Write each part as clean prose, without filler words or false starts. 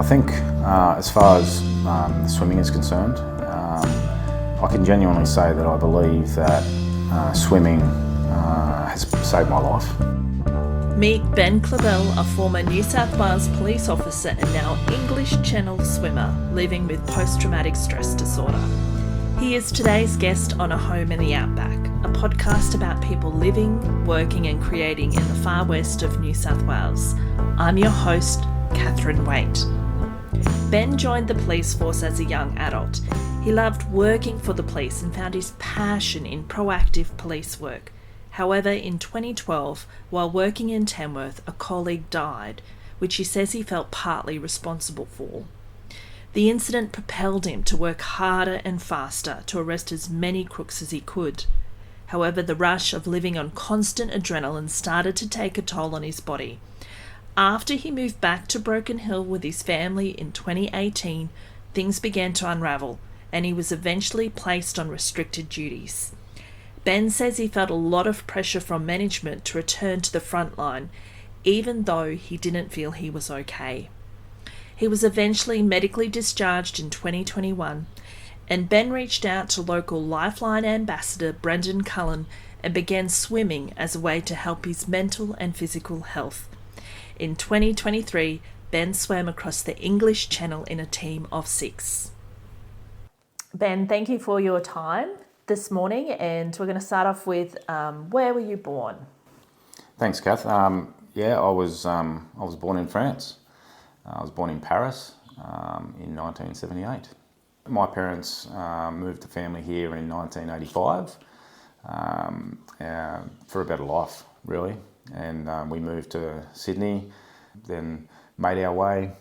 think as far as swimming is concerned, I can genuinely say that I believe that swimming has saved my life. Meet Ben Clavel, a former New South Wales police officer and now English Channel swimmer living with post-traumatic stress disorder. He is today's guest on A Home in the Outback, a podcast about people living, working and creating in the far west of New South Wales. I'm your host, Catherine Waite. Ben joined the police force as a young adult. He loved working for the police and found his passion in proactive police work. However, in 2012, while working in Tamworth, a colleague died, which he says he felt partly responsible for. The incident propelled him to work harder and faster to arrest as many crooks as he could. However, the rush of living on constant adrenaline started to take a toll on his body. After he moved back to Broken Hill with his family in 2018, things began to unravel, and he was eventually placed on restricted duties. Ben says he felt a lot of pressure from management to return to the frontline, even though he didn't feel he was okay. He was eventually medically discharged in 2021, and Ben reached out to local Lifeline ambassador Brendan Cullen and began swimming as a way to help his mental and physical health. In 2023, Ben swam across the English Channel in a team of 6. Ben, thank you for your time this morning, and we're going to start off with where were you born? Thanks, Kath. I was born in France. I was born in Paris in 1978. My parents moved the family here in 1985 for a better life, really. And we moved to Sydney, then made our way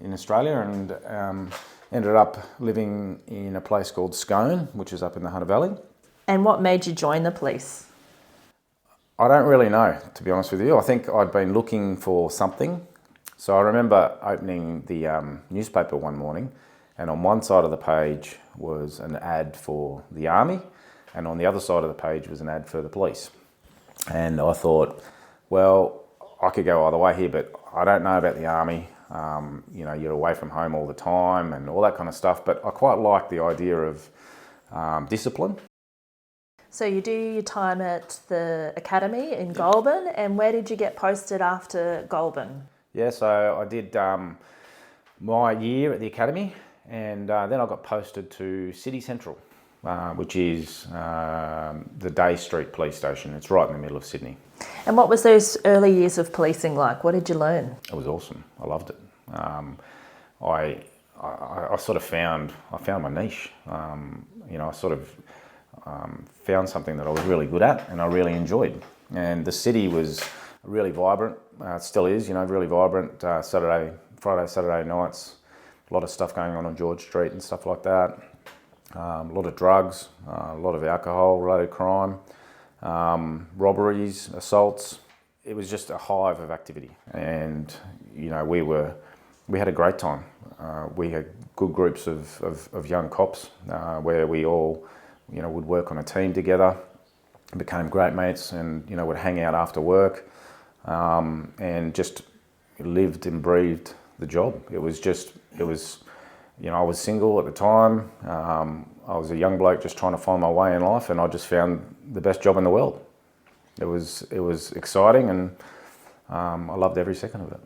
in Australia and ended up living in a place called Scone, which is up in the Hunter Valley. And what made you join the police? I don't really know, to be honest with you. I think I'd been looking for something. So I remember opening the newspaper one morning, and on one side of the page was an ad for the army, and on the other side of the page was an ad for the police. And I thought, well, I could go either way here, but I don't know about the army. You're away from home all the time and all that kind of stuff, but I quite like the idea of discipline. So you do your time at the academy in Goulburn, and where did you get posted after Goulburn? Yeah, so I did my year at the academy, and then I got posted to City Central, which is the Day Street police station. It's right in the middle of Sydney. And what was those early years of policing like? What did you learn? It was awesome. I loved it. I sort of found my niche. I sort of found something that I was really good at and I really enjoyed. And the city was really vibrant. It still is, really vibrant. Friday, Saturday nights, a lot of stuff going on George Street and stuff like that. A lot of drugs, a lot of alcohol, related crime, robberies, assaults. It was just a hive of activity, and we had a great time. We had good groups of young cops where we all would work on a team together, became great mates, and would hang out after work, and just lived and breathed the job. I was single at the time. I was a young bloke just trying to find my way in life, and I just found the best job in the world. It was exciting, and I loved every second of it.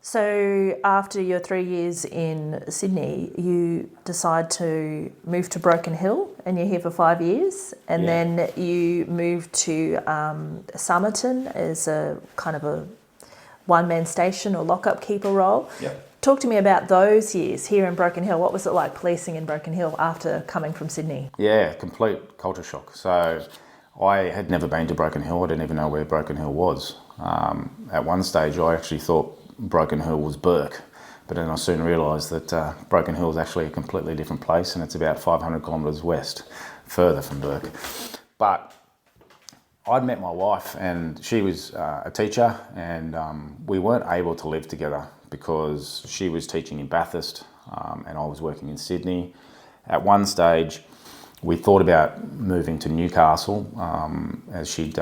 So after your 3 years in Sydney, you decide to move to Broken Hill, and you're here for 5 years, and then you move to Somerton as a kind of a one-man station or lock-up keeper role. Yep. Talk to me about those years here in Broken Hill. What was it like policing in Broken Hill after coming from Sydney? Yeah, complete culture shock. So I had never been to Broken Hill. I didn't even know where Broken Hill was. At one stage, I actually thought Broken Hill was Burke, but then I soon realised that Broken Hill is actually a completely different place, and it's about 500 kilometres west, further from Burke. But I'd met my wife, and she was a teacher, and we weren't able to live together because she was teaching in Bathurst and I was working in Sydney. At one stage, we thought about moving to Newcastle as she'd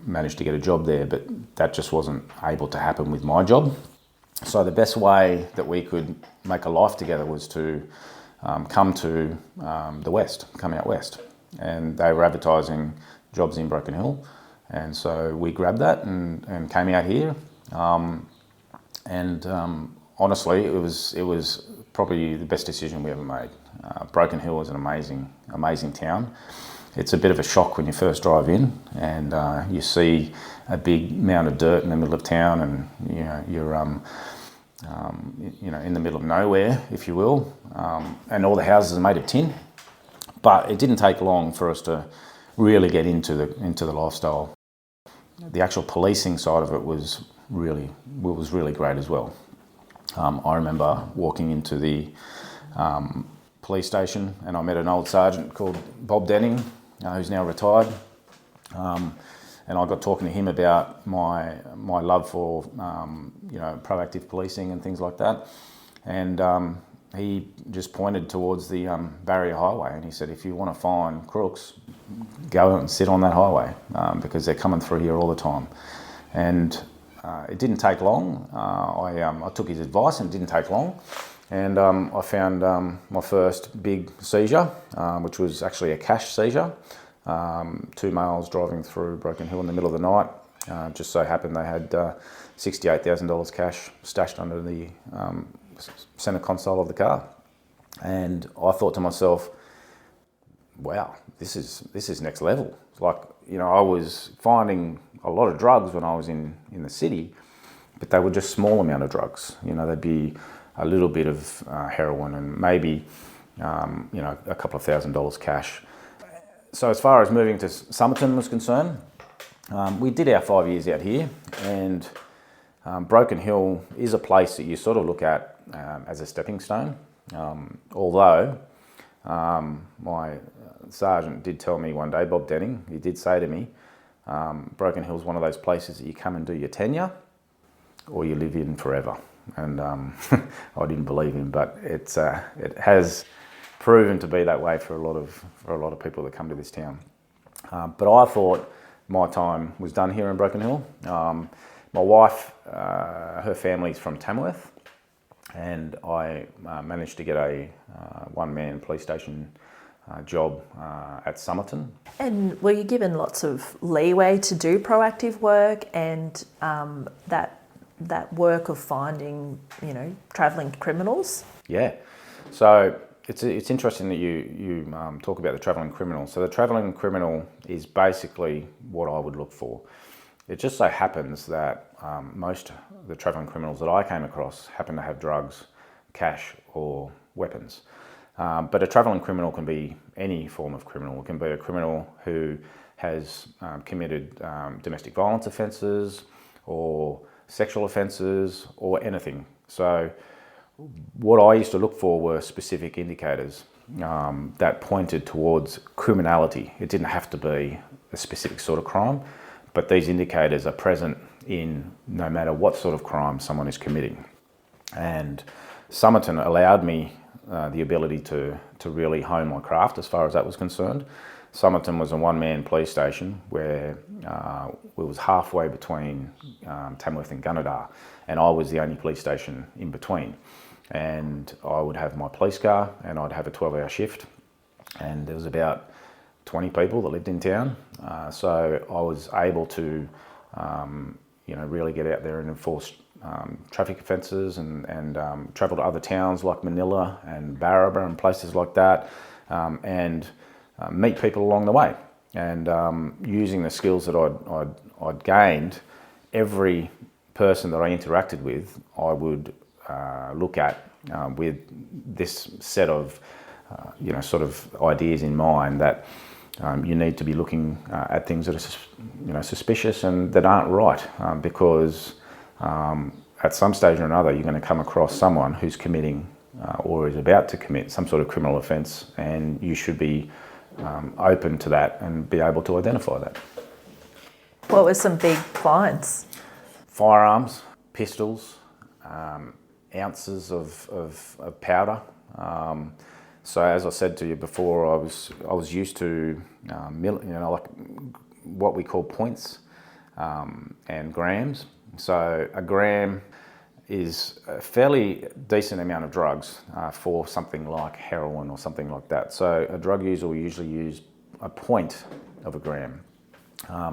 managed to get a job there, but that just wasn't able to happen with my job. So the best way that we could make a life together was to come to the west, come out west. And they were advertising jobs in Broken Hill. And so we grabbed that and came out here. Honestly, it was probably the best decision we ever made. Broken Hill is an amazing town. It's a bit of a shock when you first drive in and you see a big mound of dirt in the middle of town, and you're in the middle of nowhere, if you will, and all the houses are made of tin. But it didn't take long for us to really get into the lifestyle. The actual policing side of it was really great as well. I remember walking into the police station and I met an old sergeant called Bob Denning, who's now retired. And I got talking to him about my love for proactive policing and things like that. And he just pointed towards the Barrier Highway and he said, if you want to find crooks, go and sit on that highway because they're coming through here all the time. And it didn't take long. I took his advice and it didn't take long. And I found my first big seizure, which was actually a cash seizure. 2 males driving through Broken Hill in the middle of the night. Just so happened they had $68,000 cash stashed under the centre console of the car. And I thought to myself, wow, this is next level. Like, I was finding a lot of drugs when I was in the city, but they were just small amount of drugs. They'd be a little bit of heroin and maybe, a couple of $1,000s cash. So as far as moving to Somerton was concerned, we did our 5 years out here, and Broken Hill is a place that you sort of look at as a stepping stone. Although my sergeant did tell me one day, Bob Denning, he did say to me, Broken Hill is one of those places that you come and do your tenure or you live in forever. And I didn't believe him, but it has proven to be that way for a lot of people that come to this town. But I thought my time was done here in Broken Hill. My wife, her family's from Tamworth, and I managed to get a one-man police station job at Somerton. And were you given lots of leeway to do proactive work and that work of finding, travelling criminals? Yeah. So it's interesting that you talk about the travelling criminal. So the travelling criminal is basically what I would look for. It just so happens that most of the travelling criminals that I came across happen to have drugs, cash or weapons. But a travelling criminal can be any form of criminal. It can be a criminal who has committed domestic violence offences or sexual offences or anything. So what I used to look for were specific indicators that pointed towards criminality. It didn't have to be a specific sort of crime, but these indicators are present in no matter what sort of crime someone is committing. And Somerton allowed me the ability to really hone my craft as far as that was concerned. Somerton was a one-man police station where it was halfway between Tamworth and Gunnedah, and I was the only police station in between. And I would have my police car and I'd have a 12-hour shift, and there was about 20 people that lived in town. So I was able to really get out there and enforce traffic offences and travel to other towns like Manila and Barraba and places like that, and meet people along the way. And using the skills that I'd gained, every person that I interacted with, I would look at with this set of sort of ideas in mind that you need to be looking at things that are suspicious and that aren't right, because at some stage or another you're going to come across someone who's committing or is about to commit some sort of criminal offence, and you should be open to that and be able to identify that. What were some big finds? Firearms, pistols, ounces of powder. So as I said to you before, I was used to like what we call points and grams. So a gram is a fairly decent amount of drugs for something like heroin or something like that. So a drug user will usually use a point of a gram.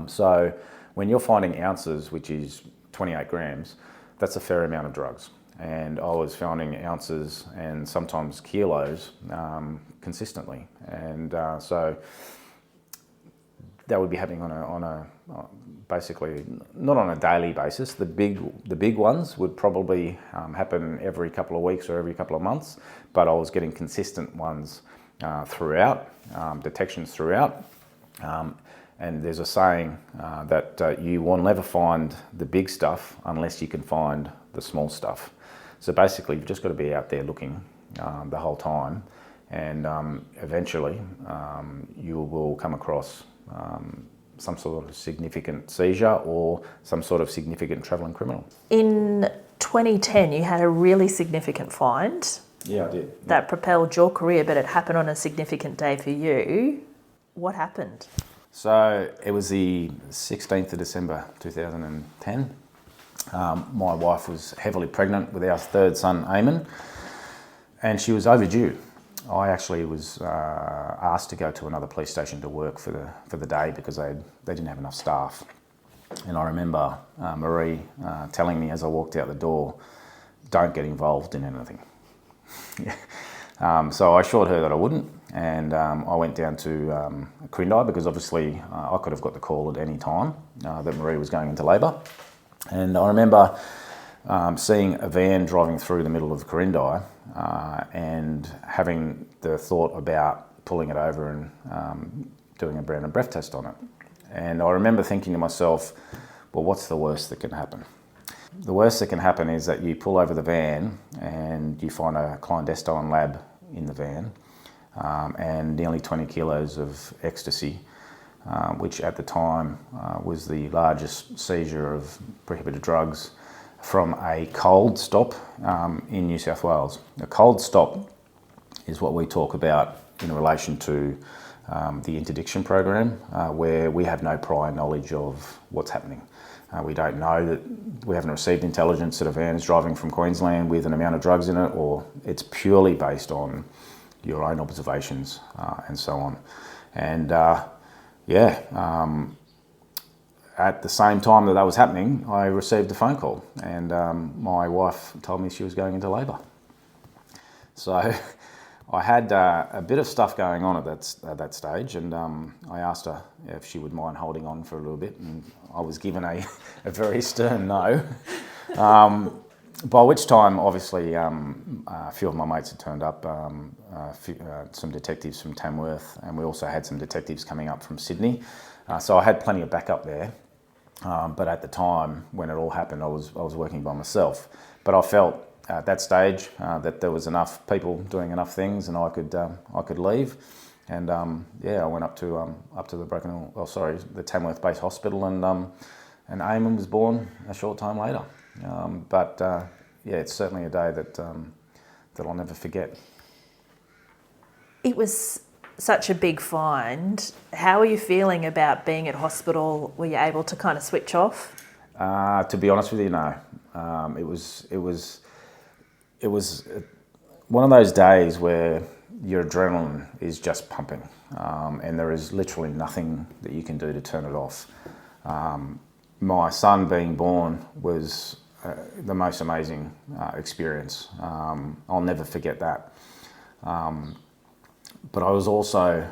So when you're finding ounces, which is 28 grams, that's a fair amount of drugs. And I was finding ounces and sometimes kilos consistently. And so that would be happening on a basically not on a daily basis. The big ones would probably happen every couple of weeks or every couple of months, but I was getting consistent ones throughout, detections throughout. And there's a saying that you will never find the big stuff unless you can find the small stuff. So basically, you've just got to be out there looking the whole time, and eventually you will come across some sort of significant seizure or some sort of significant travelling criminal. In 2010, you had a really significant find. Yeah, I did. That propelled your career, but it happened on a significant day for you. What happened? So it was the 16th of December 2010. My wife was heavily pregnant with our third son, Eamon, and she was overdue. I actually was asked to go to another police station to work for the day because they didn't have enough staff. And I remember Marie telling me as I walked out the door, "Don't get involved in anything." So I assured her that I wouldn't, and I went down to Quindi because obviously I could have got the call at any time that Marie was going into labour. And I remember seeing a van driving through the middle of Quindi and having the thought about pulling it over and doing a brand and breath test on it. And I remember thinking to myself, well, what's the worst that can happen? The worst that can happen is that you pull over the van and you find a clandestine lab in the van and nearly 20 kilos of ecstasy, which at the time was the largest seizure of prohibited drugs from a cold stop in New South Wales. A cold stop is what we talk about in relation to the interdiction program, where we have no prior knowledge of what's happening. We don't know that we haven't received intelligence that a van is driving from Queensland with an amount of drugs in it, or it's purely based on your own observations and so on. And at the same time that was happening, I received a phone call, and my wife told me she was going into labour. So I had a bit of stuff going on at that stage, and I asked her if she would mind holding on for a little bit, and I was given a very stern no. By which time, obviously, a few of my mates had turned up, some detectives from Tamworth, and we also had some detectives coming up from Sydney. So I had plenty of backup there. But at the time, when it all happened, I was working by myself. But I felt at that stage that there was enough people doing enough things, and I could leave. And I went up to the Tamworth-based hospital, and Eamon was born a short time later. It's certainly a day that I'll never forget. It was such a big find. How are you feeling about being at hospital? Were you able to kind of switch off? To be honest with you, no. It was one of those days where your adrenaline is just pumping, and there is literally nothing that you can do to turn it off. My son being born was the most amazing experience. I'll never forget that. But I was also,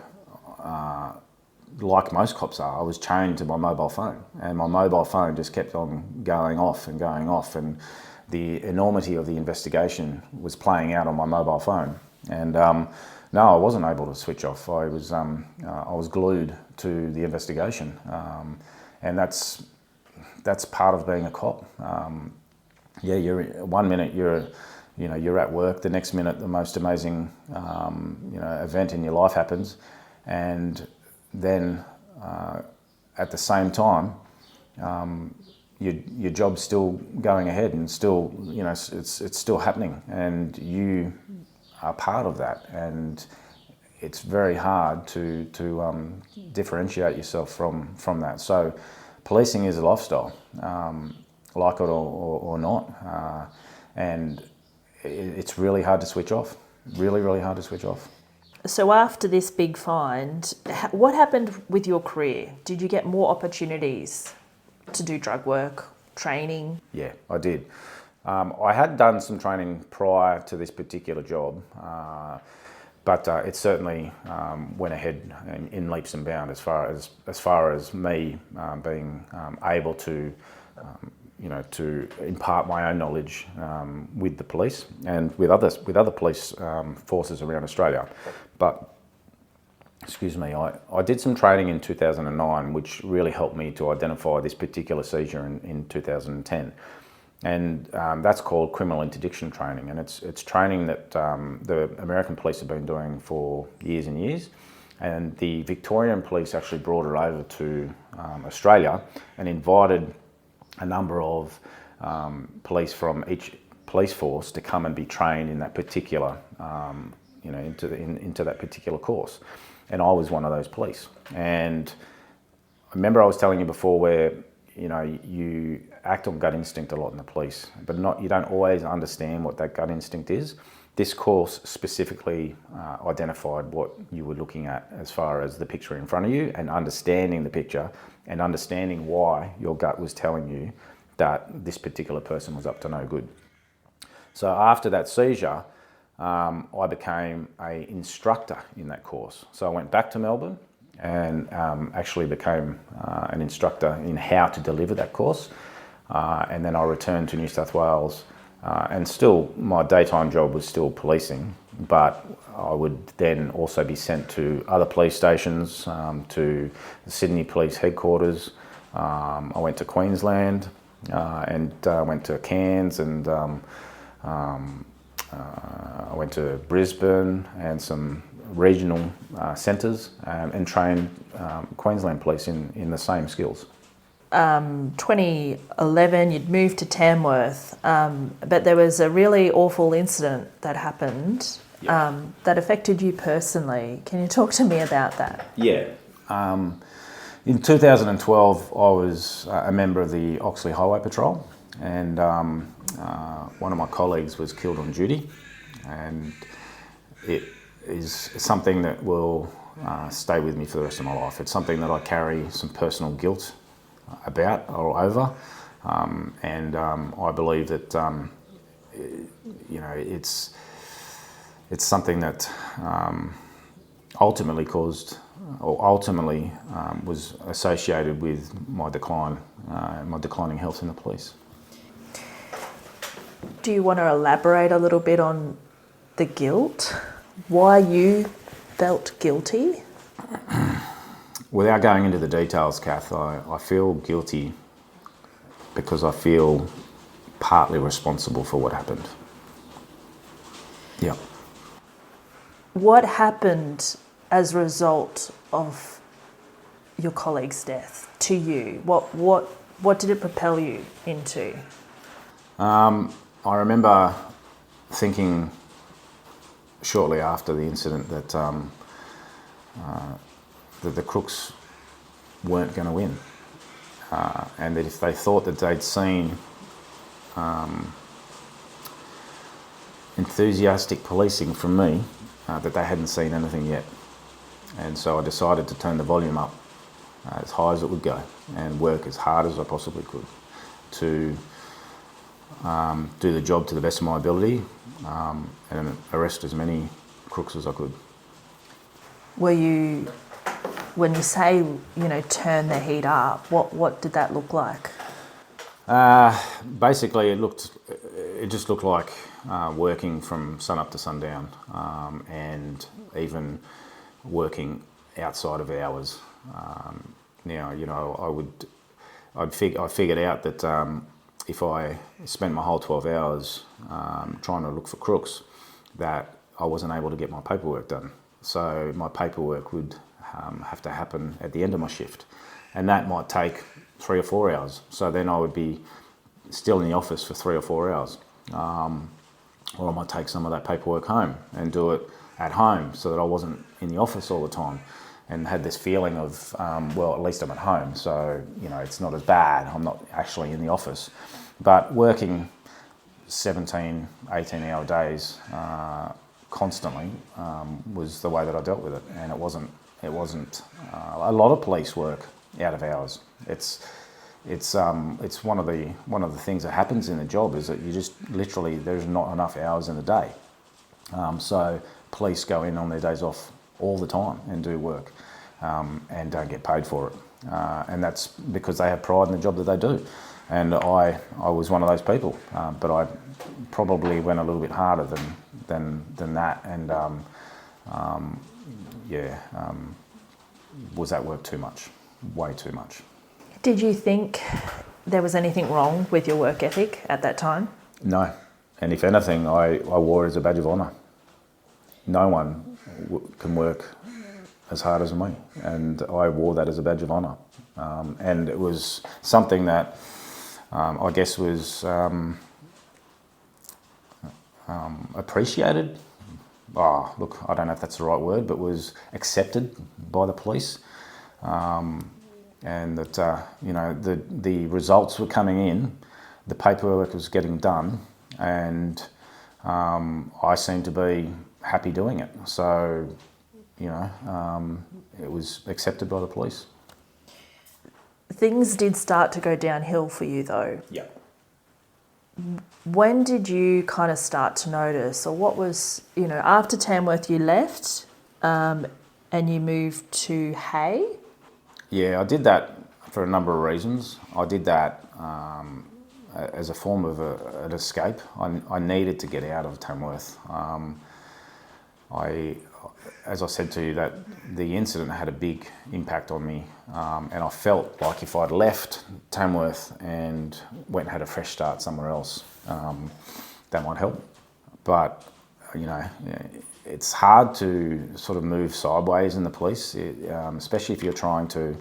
like most cops are, I was chained to my mobile phone, and my mobile phone just kept on going off, and the enormity of the investigation was playing out on my mobile phone. And no, I wasn't able to switch off. I was glued to the investigation, and that's part of being a cop. You're one minute you're at work, the next minute the most amazing event in your life happens, and then at the same time your job's still going ahead, and still it's still happening, and you are part of that, and it's very hard to differentiate yourself from that. So policing is a lifestyle. like it or not. And it's really hard to switch off. Really, really hard to switch off. So after this big find, what happened with your career? Did you get more opportunities to do drug work, training? Yeah, I did. I had done some training prior to this particular job, but it certainly went ahead in leaps and bounds as far as me being able to, to impart my own knowledge with the police and with other police forces around Australia. But excuse me, I did some training in 2009, which really helped me to identify this particular seizure in 2010. And that's called criminal interdiction training, and it's training that the American police have been doing for years and years, and the Victorian police actually brought it over to Australia and invited a number of police from each police force to come and be trained in that particular, into that particular course. And I was one of those police. And I remember I was telling you before where you act on gut instinct a lot in the police, but you don't always understand what that gut instinct is. This course specifically identified what you were looking at as far as the picture in front of you, and understanding the picture and understanding why your gut was telling you that this particular person was up to no good. So after that seizure, I became an instructor in that course. So I went back to Melbourne and actually became an instructor in how to deliver that course. And then I returned to New South Wales, and still my daytime job was still policing, but I would then also be sent to other police stations, to the Sydney Police Headquarters. I went to Queensland and went to Cairns, and I went to Brisbane and some regional centres, and trained Queensland police in the same skills. 2011, you'd moved to Tamworth, but there was a really awful incident that happened that affected you personally. Can you talk to me about that? Yeah. In 2012, I was a member of the Oxley Highway Patrol, and one of my colleagues was killed on duty, and it is something that will stay with me for the rest of my life. It's something that I carry some personal guilt about or over, and I believe that it's something that ultimately caused, or ultimately was associated with my declining health in the police. Do you want to elaborate a little bit on the guilt? Why you felt guilty? Without going into the details, Kath, I feel guilty because I feel partly responsible for what happened. Yeah. What happened as a result of your colleague's death to you? What did it propel you into? I remember thinking shortly after the incident that the crooks weren't going to win, and that if they thought that they'd seen enthusiastic policing from me, that they hadn't seen anything yet. And so I decided to turn the volume up as high as it would go and work as hard as I possibly could to do the job to the best of my ability, and arrest as many crooks as I could. Were you, when you say, turn the heat up, what did that look like? Basically, it just looked like working from sun up to sundown, and even working outside of hours. I figured out that if I spent my whole 12 hours trying to look for crooks, that I wasn't able to get my paperwork done. So my paperwork would have to happen at the end of my shift, and that might take 3 or 4 hours. So then I would be still in the office for 3 or 4 hours. Or I might take some of that paperwork home and do it at home so that I wasn't in the office all the time, and had this feeling of, well, at least I'm at home, so it's not as bad. I'm not actually in the office. But working 17, 18-hour days constantly was the way that I dealt with it, and it wasn't a lot of police work out of hours. It's one of the things that happens in the job is that you just literally there's not enough hours in the day. So police go in on their days off all the time and do work and don't get paid for it. And that's because they have pride in the job that they do. And I was one of those people, but I probably went a little bit harder than that. And was at work too much, way too much. Did you think there was anything wrong with your work ethic at that time? No. And if anything, I wore it as a badge of honour. No one can work as hard as me, and I wore that as a badge of honour. And it was something that I guess was appreciated. Look, I don't know if that's the right word, but was accepted by the police. And that the results were coming in, the paperwork was getting done, and I seemed to be happy doing it. So, it was accepted by the police. Things did start to go downhill for you, though. Yeah. When did you kind of start to notice, or what was, after Tamworth you left and you moved to Hay? Yeah, I did that for a number of reasons. I did that as a form of an escape. I needed to get out of Tamworth. As I said to you, that the incident had a big impact on me, and I felt like if I'd left Tamworth and went and had a fresh start somewhere else, that might help. But it's hard to sort of move sideways in the police, especially if you're trying to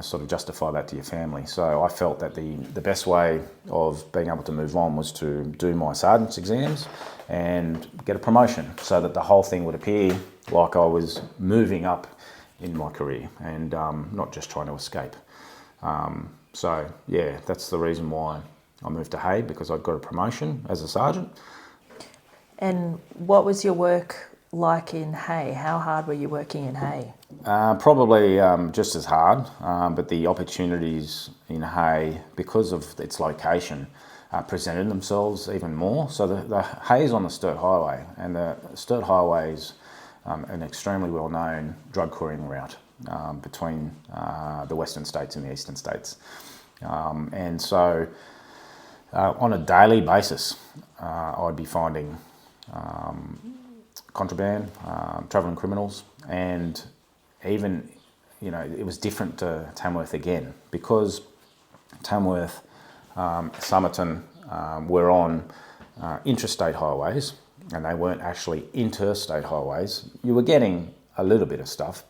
sort of justify that to your family. So I felt that the best way of being able to move on was to do my sergeant's exams and get a promotion, so that the whole thing would appear like I was moving up in my career and not just trying to escape. So yeah, that's the reason why I moved to Hay, because I'd got a promotion as a sergeant. And what was your work like in Hay? How hard were you working in Hay? Probably just as hard, but the opportunities in Hay, because of its location, presented themselves even more. So the Hay is on the Sturt Highway, and the Sturt Highway is an extremely well-known drug couriering route between the western states and the eastern states. And so on a daily basis, I'd be finding contraband, travelling criminals, and even, it was different to Tamworth again, because Tamworth, Somerton were on interstate highways, and they weren't actually interstate highways. You were getting a little bit of stuff,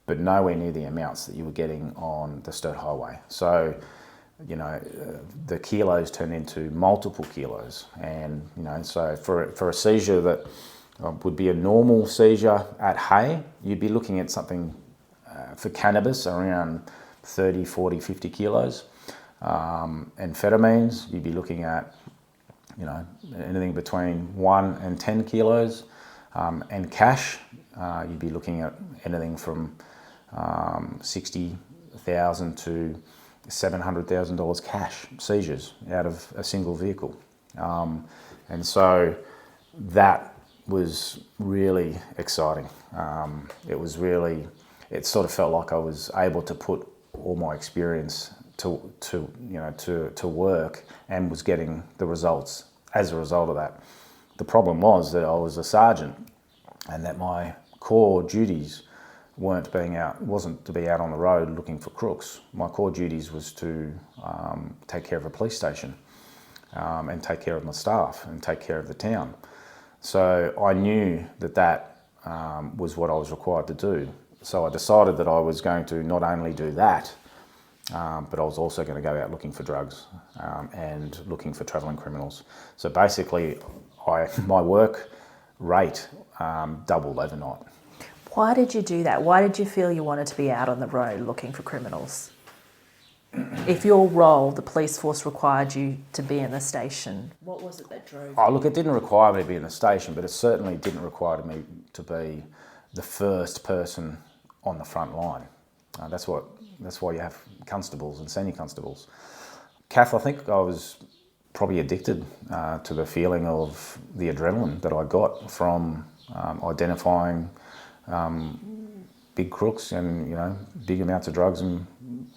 but nowhere near the amounts that you were getting on the Sturt Highway. So, the kilos turned into multiple kilos, and so for a seizure that would be a normal seizure at Hay, you'd be looking at something for cannabis around 30, 40, 50 kilos. Amphetamines, you'd be looking at, anything between 1 and 10 kilos. And cash, you'd be looking at anything from $60,000 to $700,000 cash seizures out of a single vehicle. And so that was really exciting. It sort of felt like I was able to put all my experience to work, and was getting the results as a result of that. The problem was that I was a sergeant, and that my core duties wasn't to be out on the road looking for crooks. My core duties was to take care of a police station, and take care of my staff, and take care of the town. So I knew that was what I was required to do. So I decided that I was going to not only do that, but I was also going to go out looking for drugs and looking for travelling criminals. So basically, my work rate doubled overnight. Why did you do that? Why did you feel you wanted to be out on the road looking for criminals? if your role, the police force, required you to be in the station, what was it that drove you? Oh, look, it didn't require me to be in the station, but it certainly didn't require me to be the first person on the front line. That's why you have constables and senior constables. Kath, I think I was probably addicted to the feeling of the adrenaline that I got from identifying big crooks and, you know, big amounts of drugs and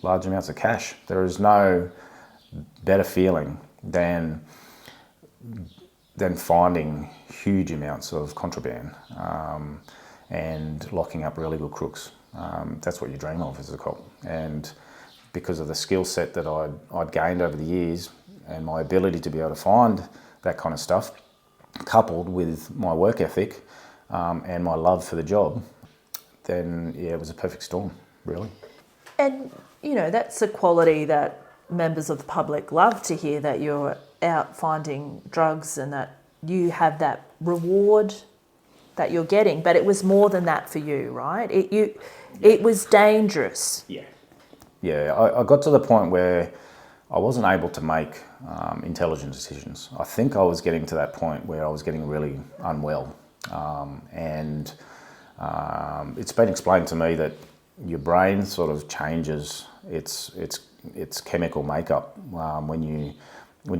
large amounts of cash. There is no better feeling than finding huge amounts of contraband and locking up really good crooks. That's what you dream of as a cop. And because of the skill set that I'd gained over the years and my ability to be able to find that kind of stuff, coupled with my work ethic and my love for the job, then yeah, it was a perfect storm, really. And, you know, that's a quality that members of the public love to hear, that you're out finding drugs and that you have that reward that you're getting. But it was more than that for you, right? It was dangerous. Yeah. Yeah, I got to the point where I wasn't able to make intelligent decisions. I think I was getting to that point where I was getting really unwell. And it's been explained to me that your brain sort of changes its chemical makeup when you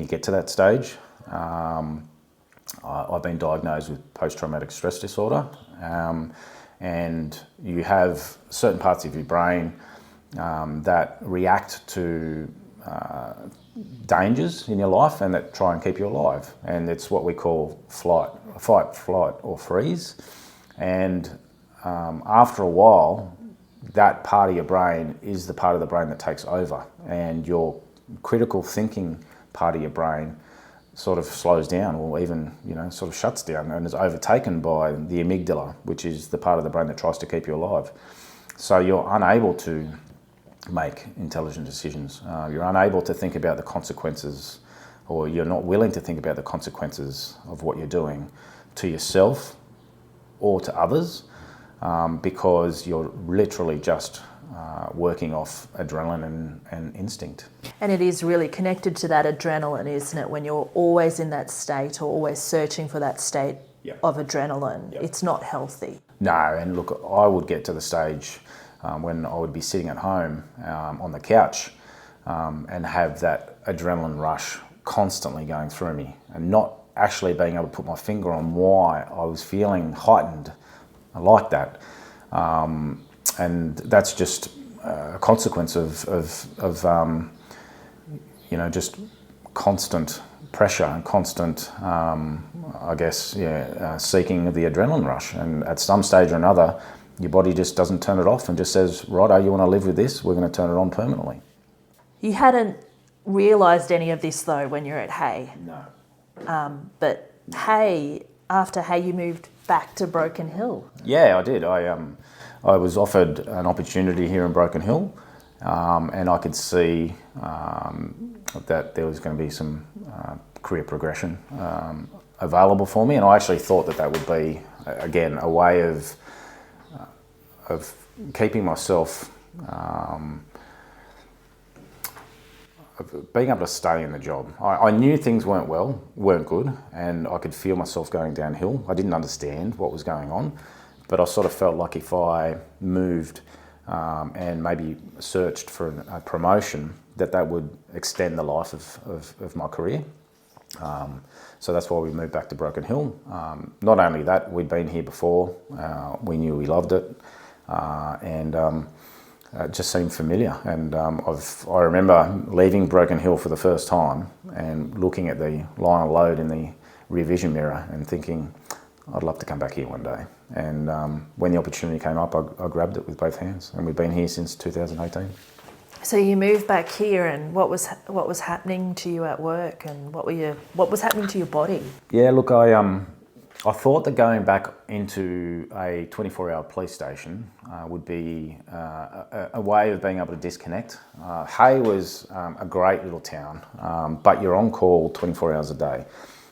get to that stage. I've been diagnosed with post-traumatic stress disorder, and you have certain parts of your brain that react to dangers in your life and that try and keep you alive. And it's what we call fight, flight, or freeze. And after a while, that part of your brain is the part of the brain that takes over, and your critical thinking part of your brain sort of slows down, or even, you know, sort of shuts down and is overtaken by the amygdala, which is the part of the brain that tries to keep you alive. So you're unable to make intelligent decisions. You're unable to think about the consequences, or you're not willing to think about the consequences of what you're doing to yourself or to others, because you're literally just working off adrenaline and instinct. And it is really connected to that adrenaline, isn't it? When you're always in that state, or always searching for that state of adrenaline, it's not healthy. No, and look, I would get to the stage when I would be sitting at home on the couch and have that adrenaline rush constantly going through me, and not actually being able to put my finger on why I was feeling heightened like that. And that's just a consequence of you know, just constant pressure and constant, seeking of the adrenaline rush. And at some stage or another, your body just doesn't turn it off and just says, righto, you want to live with this? We're going to turn it on permanently. You hadn't realised any of this, though, when you're at Hay. No. But Hay, after Hay, you moved back to Broken Hill. Yeah, I did. I was offered an opportunity here in Broken Hill, and I could see that there was going to be some career progression available for me, and I actually thought that would be, again, a way of keeping myself, of being able to stay in the job. I knew things weren't good, and I could feel myself going downhill. I didn't understand what was going on, but I sort of felt like if I moved and maybe searched for a promotion, that would extend the life of my career. So that's why we moved back to Broken Hill. Not only that, we'd been here before, we knew we loved it, and it just seemed familiar. And I remember leaving Broken Hill for the first time and looking at the line of load in the rear vision mirror and thinking, I'd love to come back here one day. And when the opportunity came up, I grabbed it with both hands, and we've been here since 2018. So you moved back here, and what was happening to you at work, and what was happening to your body? Yeah, look, I thought that going back into a 24-hour police station would be a way of being able to disconnect. Hay was a great little town, but you're on call 24 hours a day,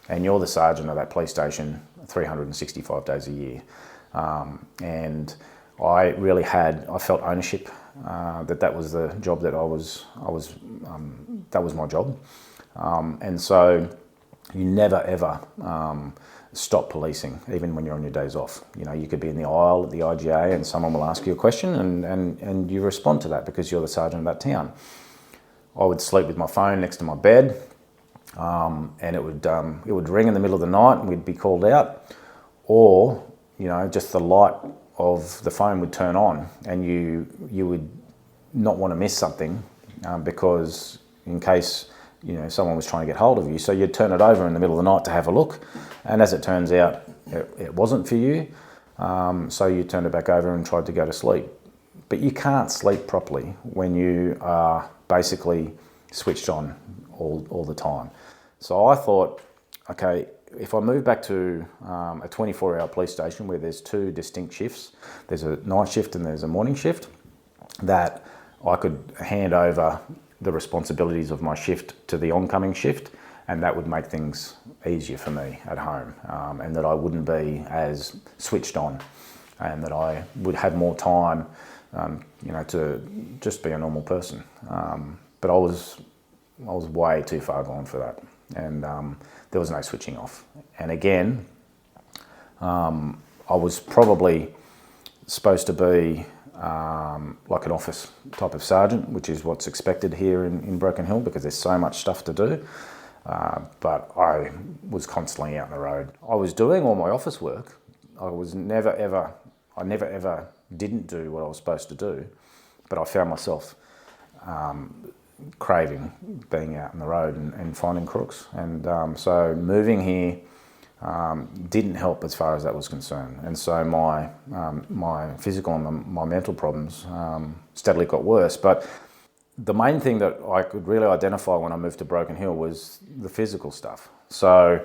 and you're the sergeant of that police station 365 days a year. And I felt ownership that was the job that that was my job. And so you never ever stop policing, even when you're on your days off. You know, you could be in the aisle at the IGA and someone will ask you a question and you respond to that because you're the sergeant of that town. I would sleep with my phone next to my bed, and it would ring in the middle of the night and we'd be called out, or, you know, just the light of the phone would turn on and you would not want to miss something because in case, you know, someone was trying to get hold of you. So you'd turn it over in the middle of the night to have a look, and as it turns out, it wasn't for you. So you turned it back over and tried to go to sleep. But you can't sleep properly when you are basically switched on all the time. So I thought, okay, if I move back to a 24-hour police station where there's two distinct shifts, there's a night shift and there's a morning shift, that I could hand over the responsibilities of my shift to the oncoming shift, and that would make things easier for me at home, and that I wouldn't be as switched on, and that I would have more time, you know, to just be a normal person. But I was way too far gone for that, and there was no switching off. And again, I was probably supposed to be like an office type of sergeant, which is what's expected here in Broken Hill because there's so much stuff to do. But I was constantly out on the road. I was doing all my office work. I never ever didn't do what I was supposed to do, but I found myself craving being out on the road and finding crooks. And so moving here didn't help as far as that was concerned. And so my physical and my mental problems steadily got worse. But the main thing that I could really identify when I moved to Broken Hill was the physical stuff. So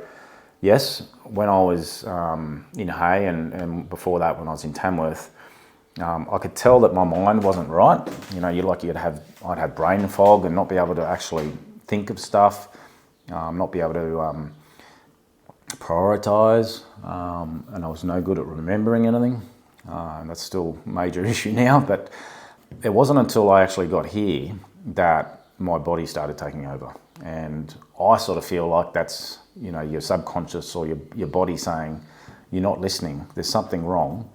yes, when I was in Hay and before that when I was in Tamworth, I could tell that my mind wasn't right. You know, I'd have brain fog and not be able to actually think of stuff, not be able to prioritise, and I was no good at remembering anything. And that's still a major issue now, but it wasn't until I actually got here that my body started taking over. And I sort of feel like that's, you know, your subconscious or your body saying, you're not listening, there's something wrong.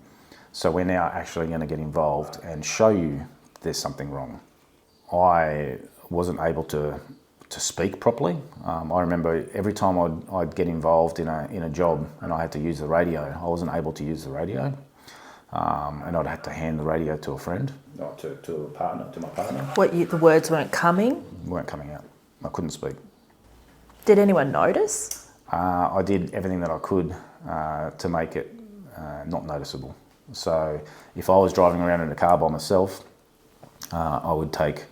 So we're now actually going to get involved and show you there's something wrong. I wasn't able to speak properly. I remember every time I'd get involved in a job and I had to use the radio, I wasn't able to use the radio. And I'd have to hand the radio to a friend, to my partner. The words weren't coming? Weren't coming out. I couldn't speak. Did anyone notice? I did everything that I could to make it not noticeable. So if I was driving around in a car by myself, I would take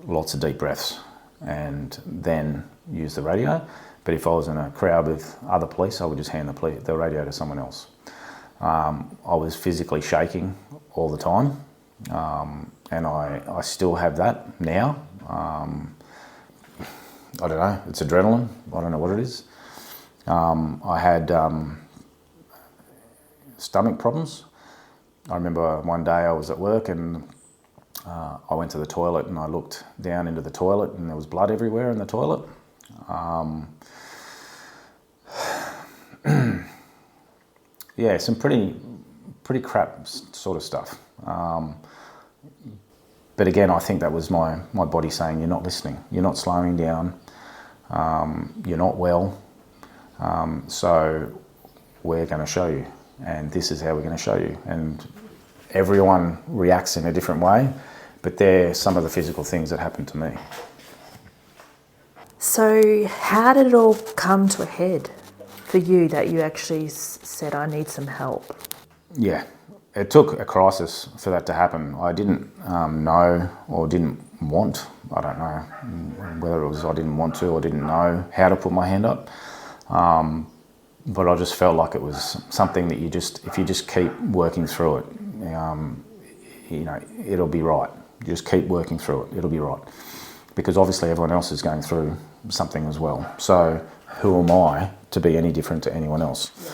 lots of deep breaths and then use the radio. But if I was in a crowd with other police, I would just hand the radio to someone else. I was physically shaking all the time, and I still have that now. I don't know, it's adrenaline, I don't know what it is. I had stomach problems. I remember one day I was at work and I went to the toilet and I looked down into the toilet and there was blood everywhere in the toilet. Yeah, some pretty crap sort of stuff. But again, I think that was my body saying, you're not listening, you're not slowing down, you're not well, so we're going to show you, and this is how we're going to show you. And everyone reacts in a different way, but they're some of the physical things that happened to me. So how did it all come to a head for you that you actually said, I need some help? Yeah, it took a crisis for that to happen. I didn't know or didn't want, I don't know whether it was I didn't want to or didn't know how to put my hand up. But I just felt like it was something that if you just keep working through it, you know, it'll be right. You just keep working through it, it'll be right. Because obviously everyone else is going through something as well. So who am I to be any different to anyone else? Yeah.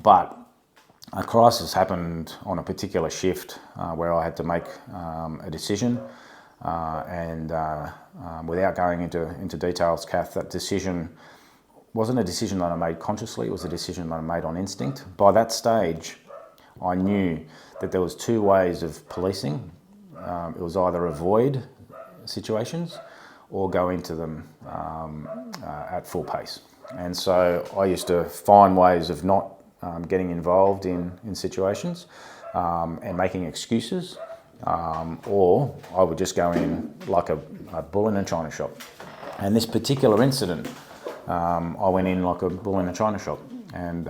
But a crisis happened on a particular shift where I had to make a decision, and without going into details, Kath, that decision wasn't a decision that I made consciously, it was a decision that I made on instinct. By that stage, I knew that there was two ways of policing. It was either avoid situations or go into them at full pace. And so I used to find ways of not getting involved in situations and making excuses, or I would just go in like a bull in a china shop. And this particular incident, I went in like a bull in a china shop, and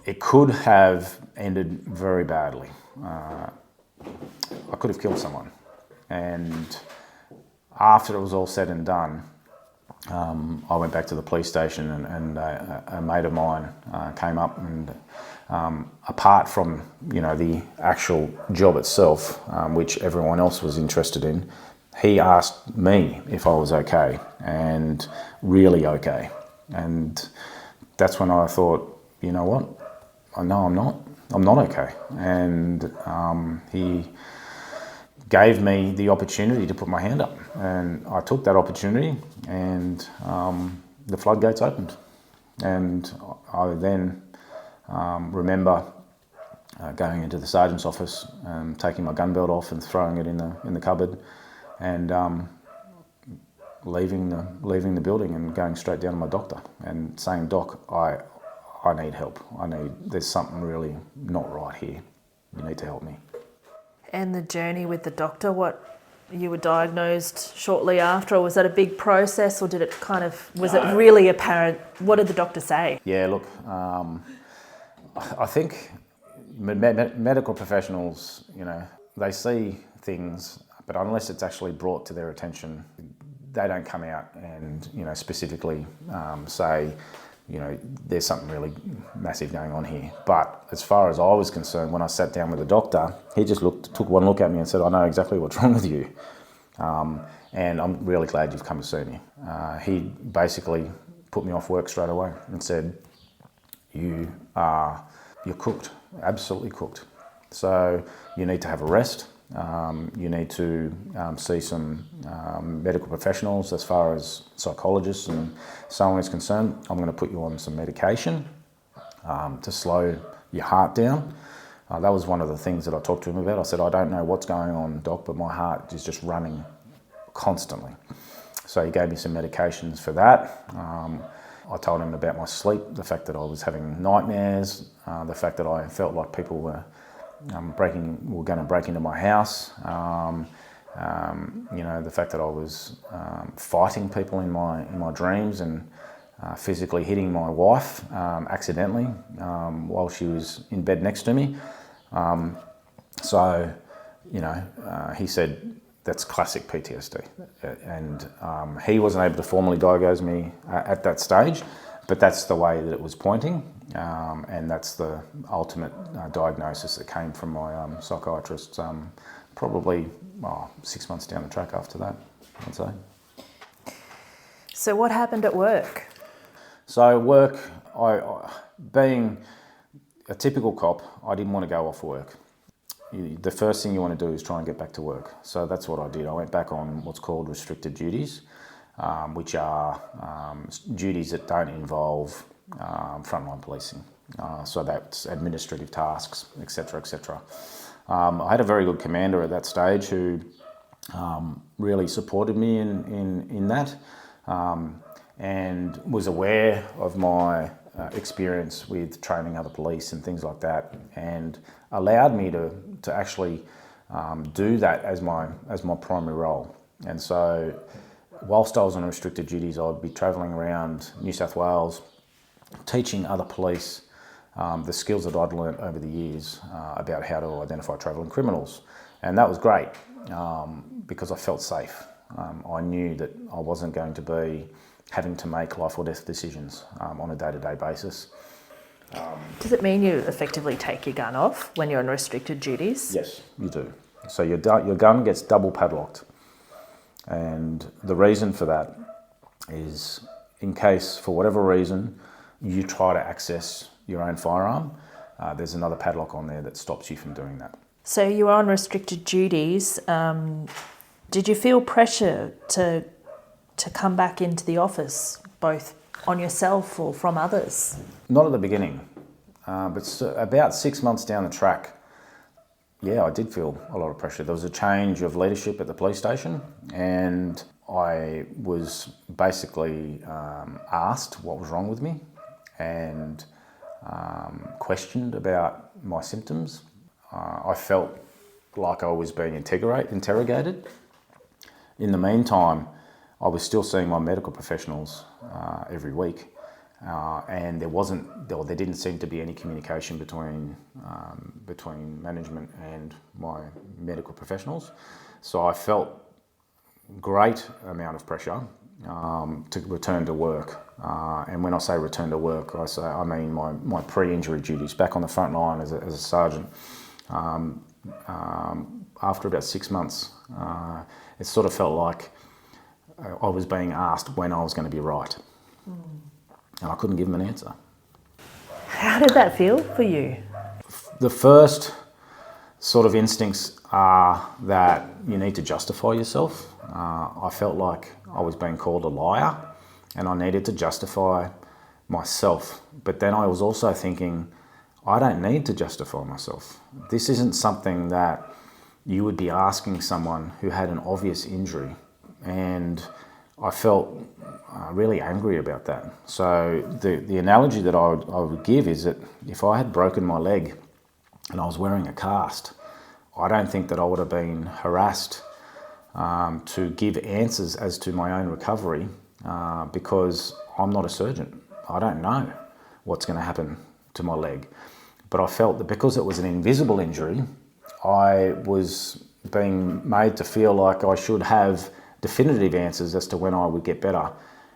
it could have ended very badly. I could have killed someone. And after it was all said and done, I went back to the police station, and a mate of mine came up, and apart from the actual job itself, which everyone else was interested in, he asked me if I was okay, and really okay. And that's when I thought, you know what? No, I'm not. I'm not okay. And he gave me the opportunity to put my hand up, and I took that opportunity, and the floodgates opened. And I then remember going into the sergeant's office and taking my gun belt off and throwing it in the cupboard, and leaving the building and going straight down to my doctor and saying, "Doc, I need help. There's something really not right here. You need to help me." And the journey with the doctor, you were diagnosed shortly after, or was that a big process, or did it was it really apparent? What did the doctor say? Yeah, look, I think medical professionals, they see things, but unless it's actually brought to their attention, they don't come out and, specifically say, there's something really massive going on here. But as far as I was concerned, when I sat down with the doctor, he just took one look at me and said, "I know exactly what's wrong with you. And I'm really glad you've come to see me." He basically put me off work straight away and said, "You're cooked, absolutely cooked. So you need to have a rest. You need to see some medical professionals as far as psychologists and so on is concerned. I'm going to put you on some medication to slow your heart down." That was one of the things that I talked to him about. I said, "I don't know what's going on, Doc, but my heart is just running constantly." So he gave me some medications for that. I told him about my sleep, the fact that I was having nightmares, the fact that I felt like people were going to break into my house. The fact that I was fighting people in my dreams and physically hitting my wife accidentally while she was in bed next to me. He said that's classic PTSD, and he wasn't able to formally diagnose me at that stage, but that's the way that it was pointing. And that's the ultimate diagnosis that came from my psychiatrist probably 6 months down the track after that, I'd say. So what happened at work? So work, being a typical cop, I didn't want to go off work. The first thing you want to do is try and get back to work. So that's what I did. I went back on what's called restricted duties, which are duties that don't involve frontline policing. So that's administrative tasks, etc., etc. I had a very good commander at that stage who really supported me in that, and was aware of my experience with training other police and things like that, and allowed me to actually do that as my primary role. And so whilst I was on restricted duties, I'd be travelling around New South Wales teaching other police the skills that I'd learnt over the years about how to identify travelling criminals. And that was great because I felt safe. I knew that I wasn't going to be having to make life or death decisions on a day-to-day basis. Does it mean you effectively take your gun off when you're on restricted duties? Yes, you do. So your gun gets double padlocked. And the reason for that is in case, for whatever reason, you try to access your own firearm, there's another padlock on there that stops you from doing that. So you were on restricted duties. Did you feel pressure to come back into the office, both on yourself or from others? Not at the beginning, but about 6 months down the track, yeah, I did feel a lot of pressure. There was a change of leadership at the police station, and I was basically asked what was wrong with me and questioned about my symptoms. I felt like I was being interrogated. In the meantime, I was still seeing my medical professionals every week, and there didn't seem to be any communication between management and my medical professionals. So I felt great amount of pressure to return to work. And when I say return to work, I mean my pre-injury duties, back on the front line as a sergeant. After about 6 months, it sort of felt like I was being asked when I was going to be right. And I couldn't give them an answer. How did that feel for you? The first sort of instincts are that you need to justify yourself. I felt like I was being called a liar and I needed to justify myself. But then I was also thinking, I don't need to justify myself. This isn't something that you would be asking someone who had an obvious injury. And I felt really angry about that. So the analogy that I would give is that if I had broken my leg and I was wearing a cast, I don't think that I would have been harassed to give answers as to my own recovery because I'm not a surgeon. I don't know what's going to happen to my leg. But I felt that because it was an invisible injury, I was being made to feel like I should have definitive answers as to when I would get better.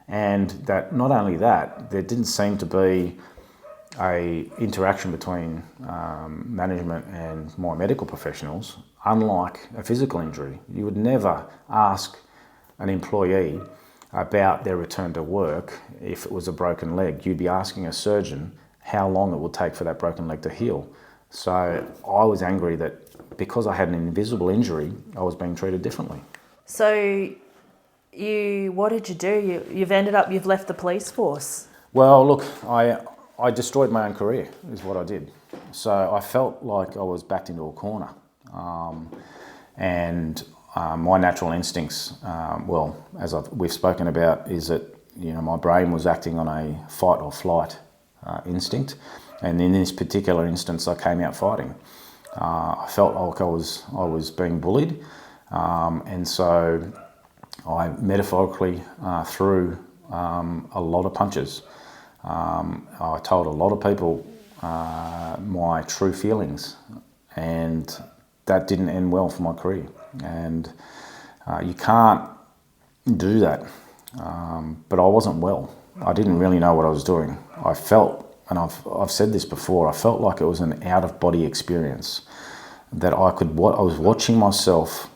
And that not only that, there didn't seem to be a interaction between management and my medical professionals, unlike a physical injury. You would never ask an employee about their return to work if it was a broken leg. You'd be asking a surgeon how long it would take for that broken leg to heal. So I was angry that because I had an invisible injury, I was being treated differently. So what did you do? You've left the police force. Well, look, I destroyed my own career, is what I did. So I felt like I was backed into a corner. My natural instincts, as we've spoken about, is that my brain was acting on a fight or flight instinct, and in this particular instance, I came out fighting. I felt like I was being bullied, and so I metaphorically threw a lot of punches. I told a lot of people my true feelings, and that didn't end well for my career. And you can't do that. But I wasn't well. I didn't really know what I was doing. I felt, and I've said this before, I felt like it was an out-of-body experience, that I was watching myself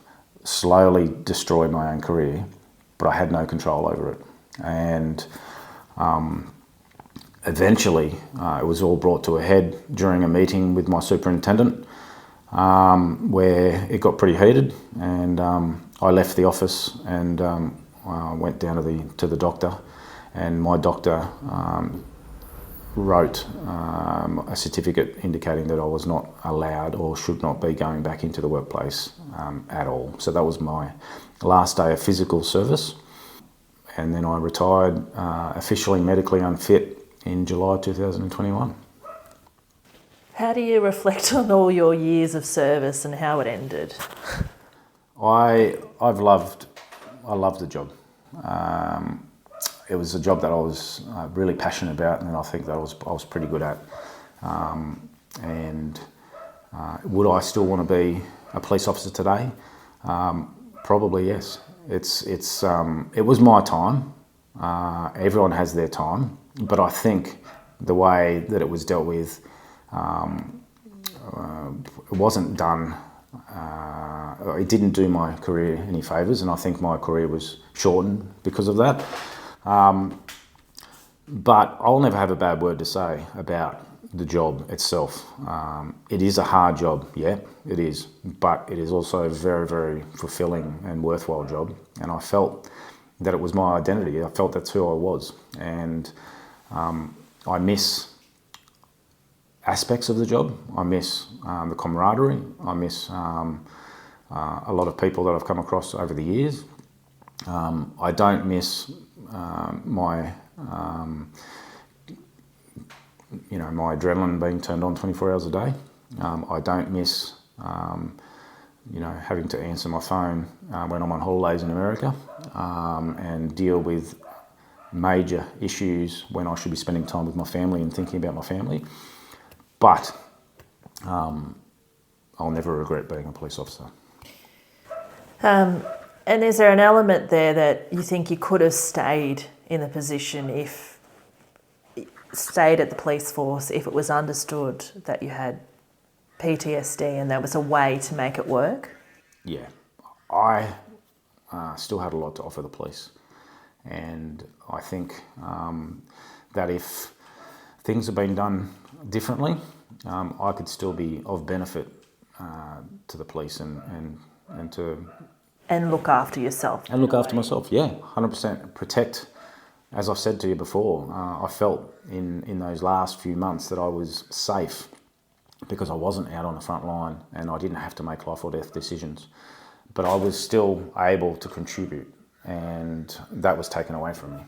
slowly destroy my own career, but I had no control over it. And eventually, it was all brought to a head during a meeting with my superintendent, where it got pretty heated, and I left the office and went down to the doctor, and my doctor wrote a certificate indicating that I was not allowed or should not be going back into the workplace at all. So that was my last day of physical service, and then I retired officially medically unfit in July 2021. How do you reflect on all your years of service and how it ended? I loved the job. It was a job that I was really passionate about, and I think that I was pretty good at. Would I still want to be a police officer today? Probably yes. It was my time. Everyone has their time, but I think the way that it was dealt with, it wasn't done. It didn't do my career any favours, and I think my career was shortened because of that. But I'll never have a bad word to say about the job itself. It is a hard job, yeah, it is, but it is also a very, very fulfilling and worthwhile job. And I felt that it was my identity. I felt that's who I was, and I miss aspects of the job. I miss the camaraderie. I miss a lot of people that I've come across over the years. I don't miss my my adrenaline being turned on 24 hours a day. I don't miss having to answer my phone when I'm on holidays in America and deal with major issues when I should be spending time with my family and thinking about my family. But I'll never regret being a police officer. And is there an element there that you think you could have stayed in the position stayed at the police force if it was understood that you had PTSD and there was a way to make it work? Yeah, I still had a lot to offer the police, and I think that if things had been done differently, I could still be of benefit to the police and to... And look after yourself. And look after myself, yeah, 100%. Protect, as I've said to you before, I felt in those last few months that I was safe because I wasn't out on the front line and I didn't have to make life or death decisions. But I was still able to contribute, and that was taken away from me.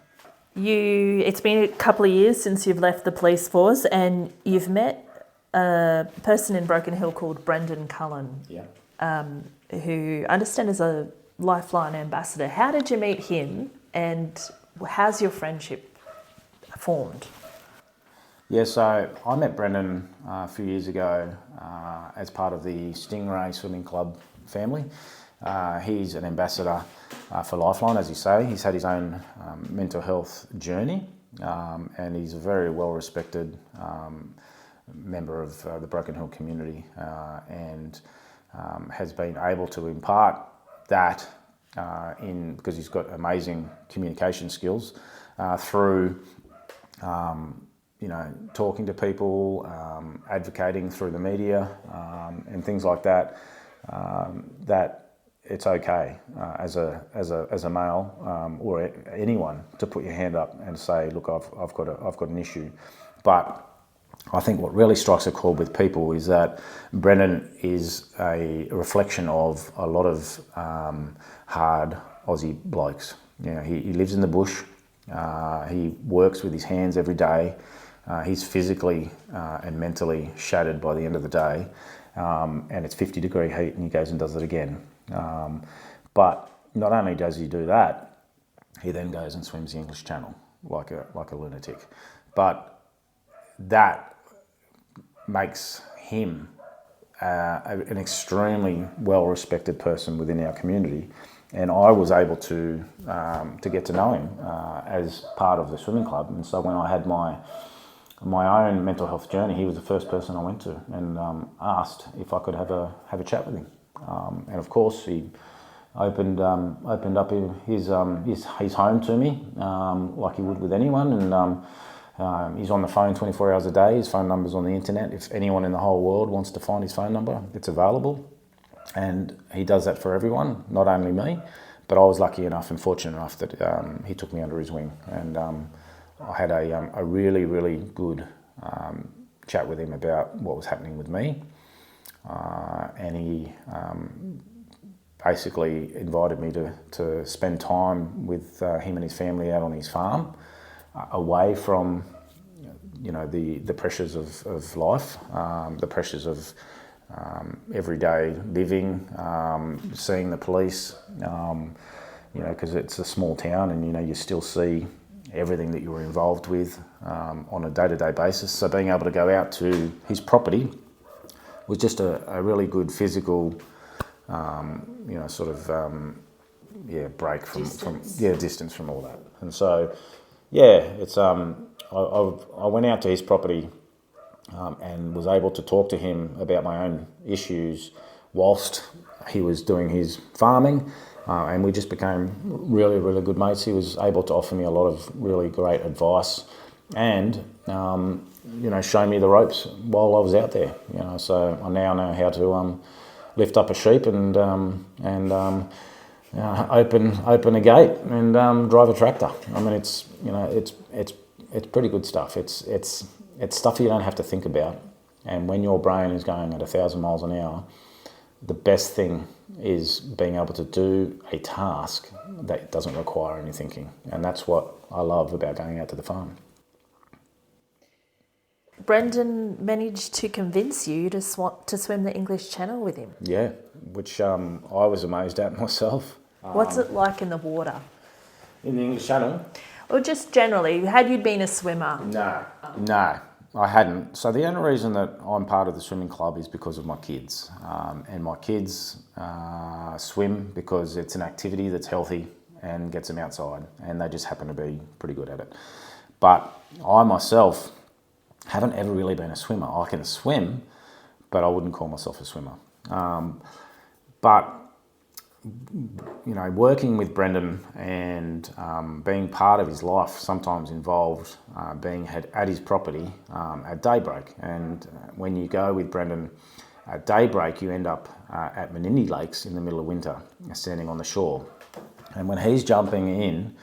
It's been a couple of years since you've left the police force, and you've met a person in Broken Hill called Ben Clavel, who I understand is a Lifeline ambassador. How did you meet him, and how's your friendship formed? Yeah, so I met Brendan a few years ago as part of the Stingray Swimming Club family. He's an ambassador for Lifeline, as you say. He's had his own mental health journey, and he's a very well-respected member of the Broken Hill community, and has been able to impart that because he's got amazing communication skills through talking to people, advocating through the media, and things like that. That it's okay as a male or anyone to put your hand up and say, look, I've got an issue. But I think what really strikes a chord with people is that Brendan is a reflection of a lot of hard Aussie blokes. He lives in the bush. He works with his hands every day. He's physically and mentally shattered by the end of the day, and it's 50-degree heat, and he goes and does it again. But not only does he do that, he then goes and swims the English Channel like a lunatic. But that makes him an extremely well-respected person within our community, and I was able to get to know him as part of the swimming club. And so when I had my own mental health journey, he was the first person I went to and asked if I could have a chat with him. And of course, he opened up his home to me like he would with anyone, and he's on the phone 24 hours a day. His phone number's on the internet. If anyone in the whole world wants to find his phone number, it's available. And he does that for everyone, not only me. But I was lucky enough and fortunate enough that he took me under his wing. And I had a really, really good chat with him about what was happening with me. And he basically invited me to spend time with him and his family out on his farm, away from the pressures of life, the pressures of everyday living, seeing the police, because it's a small town, and you still see everything that you were involved with on a day-to-day basis. So being able to go out to his property was just a really good physical, break from distance from all that. And so, it's I went out to his property and was able to talk to him about my own issues whilst he was doing his farming, and we just became really, really good mates. He was able to offer me a lot of really great advice and show me the ropes while I was out there. So I now know how to lift up a sheep and open a gate and drive a tractor. I mean, it's pretty good stuff. It's stuff you don't have to think about. And when your brain is going at 1,000 miles an hour, the best thing is being able to do a task that doesn't require any thinking. And that's what I love about going out to the farm. Brendan managed to convince you to swim the English Channel with him. Yeah, which I was amazed at myself. What's it like in the water? In the English Channel? Or just generally, had you been a swimmer? No, I hadn't. So the only reason that I'm part of the swimming club is because of my kids. And my kids swim because it's an activity that's healthy and gets them outside, and they just happen to be pretty good at it. But I myself haven't ever really been a swimmer. I can swim, but I wouldn't call myself a swimmer. But working with Brendan and being part of his life sometimes involved being at his property at daybreak. And when you go with Brendan at daybreak, you end up at Menindee Lakes in the middle of winter, standing on the shore. And when he's jumping in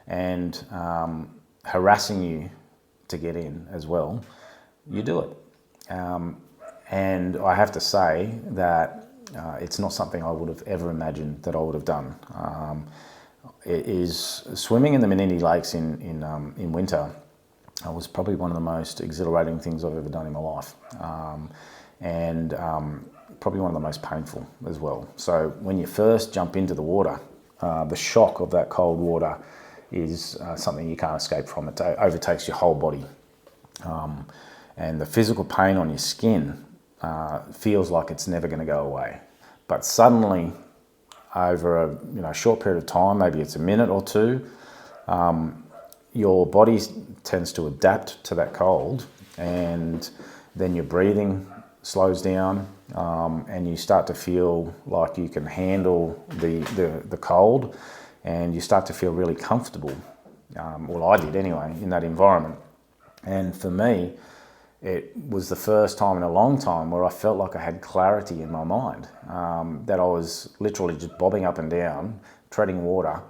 and harassing you to get in as well, you do it. And I have to say that it's not something I would have ever imagined that I would have done. It is swimming in the Menindee Lakes in winter was probably one of the most exhilarating things I've ever done in my life, and probably one of the most painful as well. So when you first jump into the water, the shock of that cold water is something you can't escape from. It overtakes your whole body, and the physical pain on your skin feels like it's never going to go away. But suddenly, over a short period of time, maybe it's a minute or two, your body tends to adapt to that cold, and then your breathing slows down, and you start to feel like you can handle the cold, and you start to feel really comfortable. Well, I did anyway, in that environment. And for me, it was the first time in a long time where I felt like I had clarity in my mind, that I was literally just bobbing up and down, treading water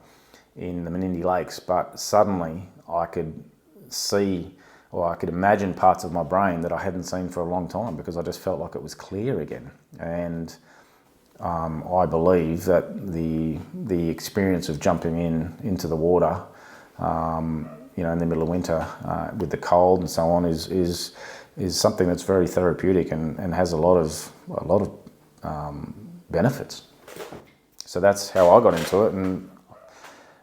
in the Menindee Lakes, but suddenly I could see, or I could imagine parts of my brain that I hadn't seen for a long time, because I just felt like it was clear again. And I believe that the experience of jumping into the water, in the middle of winter with the cold and so on is something that's very therapeutic and has a lot of benefits. So that's how I got into it, and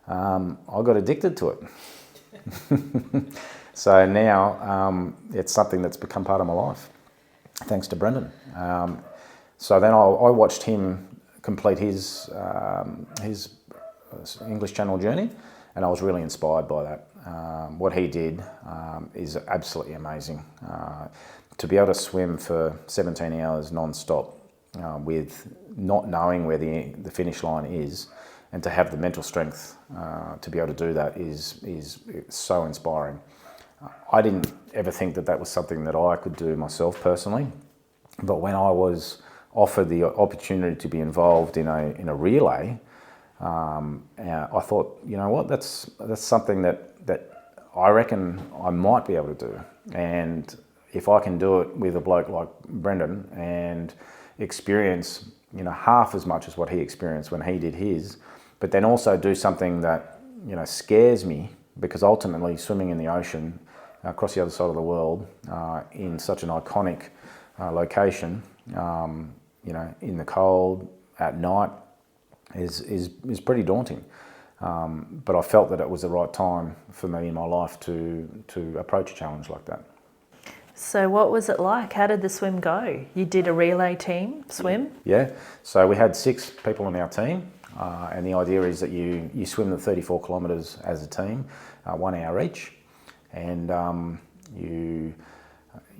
I got addicted to it. So now it's something that's become part of my life, thanks to Brendan. So then I watched him complete his English Channel journey, and I was really inspired by that. What he did is absolutely amazing. To be able to swim for 17 hours non-stop with not knowing where the finish line is, and to have the mental strength to be able to do that is so inspiring. I didn't ever think that was something that I could do myself personally, but when I was offered the opportunity to be involved in a relay, I thought, you know what, that's something that I reckon I might be able to do. And if I can do it with a bloke like Brendan and experience, half as much as what he experienced when he did his, but then also do something that, scares me, because ultimately swimming in the ocean across the other side of the world in such an iconic location, in the cold at night is pretty daunting. But I felt that it was the right time for me in my life to approach a challenge like that. So what was it like? How did the swim go? You did a relay team swim? Yeah, so we had 6 people on our team, and the idea is that you swim the 34 kilometres as a team, 1 hour each, and when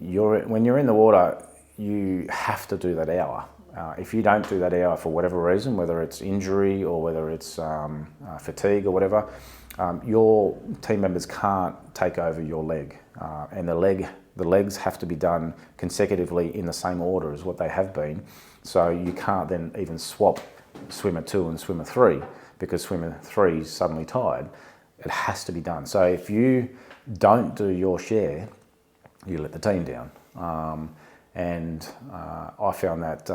you're in the water, you have to do that hour. If you don't do that hour for whatever reason, whether it's injury or whether it's fatigue or whatever, your team members can't take over your leg, and the legs have to be done consecutively in the same order as what they have been. So you can't then even swap swimmer 2 and swimmer 3 because swimmer 3 is suddenly tired. It has to be done. So if you don't do your share, you let the team down. I found that,